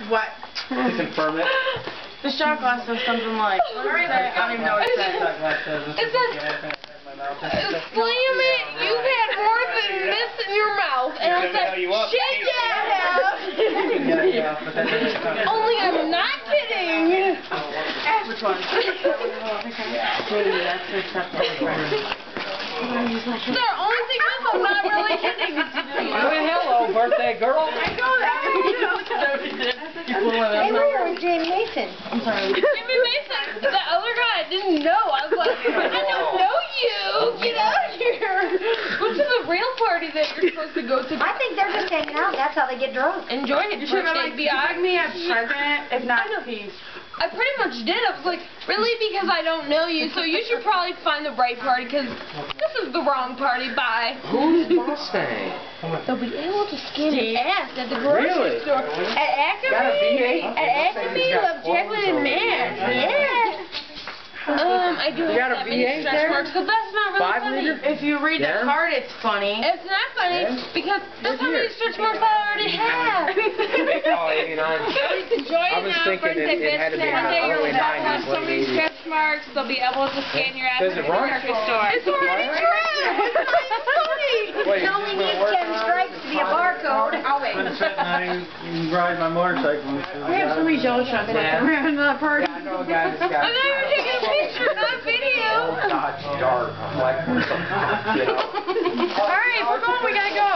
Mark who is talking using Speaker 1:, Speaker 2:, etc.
Speaker 1: What?
Speaker 2: To confirm it.
Speaker 1: The shot glass says something like, I don't even know what it says.
Speaker 3: It says, slam it, you've had more than this in your mouth. And I was like, shit, yeah, I have. Only I'm not kidding.
Speaker 1: Which one?
Speaker 3: The only thing is, I'm not really kidding.
Speaker 2: Well, hello, birthday girl.
Speaker 1: I know that.
Speaker 4: Hey, where is Jamie Mason?
Speaker 1: I'm sorry.
Speaker 3: Jimmy Mason, the other guy I didn't know. I was like, I don't know you. Get out of here. Go to the real party that you're supposed to go to.
Speaker 4: I think they're just hanging out. That's how they get drunk.
Speaker 3: Enjoy it.
Speaker 1: You should have been like, put me a present, if not peace.
Speaker 3: I pretty much did. I was like, really? Because I don't know you, so you should probably find the right party, because this is the wrong party. Bye.
Speaker 2: Who's Mustang?
Speaker 3: They'll be able to scan your ass at the grocery
Speaker 2: Really?
Speaker 3: store. At
Speaker 2: Got a
Speaker 3: Acme,
Speaker 2: V8?
Speaker 3: at Acme, love chocolate and mash. Yeah. I do
Speaker 2: You got a
Speaker 3: have that many
Speaker 2: V8
Speaker 3: stretch
Speaker 2: there?
Speaker 3: marks, but that's not really
Speaker 2: 5
Speaker 3: funny.
Speaker 2: liter?
Speaker 1: If you read
Speaker 2: Yeah.
Speaker 1: the card, it's funny.
Speaker 3: It's not funny,
Speaker 2: Yeah.
Speaker 3: because that's how many stretch marks I already have.
Speaker 2: Oh, 89.
Speaker 3: Enjoy
Speaker 2: I
Speaker 3: it
Speaker 2: was
Speaker 3: now,
Speaker 2: thinking
Speaker 3: friends.
Speaker 2: it had to be
Speaker 3: One day your
Speaker 2: early
Speaker 3: pet will have
Speaker 2: 90s,
Speaker 3: so
Speaker 2: late
Speaker 3: many
Speaker 2: 80s.
Speaker 3: stretch marks, they'll be able to scan your ass
Speaker 2: Does
Speaker 3: at
Speaker 2: it
Speaker 3: the
Speaker 2: run?
Speaker 3: grocery store. It's already
Speaker 2: Right?
Speaker 3: true. It's not funny.
Speaker 2: Wait,
Speaker 4: It only needs 10 stripes to be a barcode.
Speaker 3: I'll wait.
Speaker 5: When it's at night, you can ride my motorcycle.
Speaker 1: We have so many jello shots left. We're having another party.
Speaker 2: I know a guy that's
Speaker 3: I
Speaker 2: got...
Speaker 3: thought you were taking a picture, not a video.
Speaker 2: Oh, God, it's dark. I'm like, you know.
Speaker 1: Alright, we're going. We gotta go.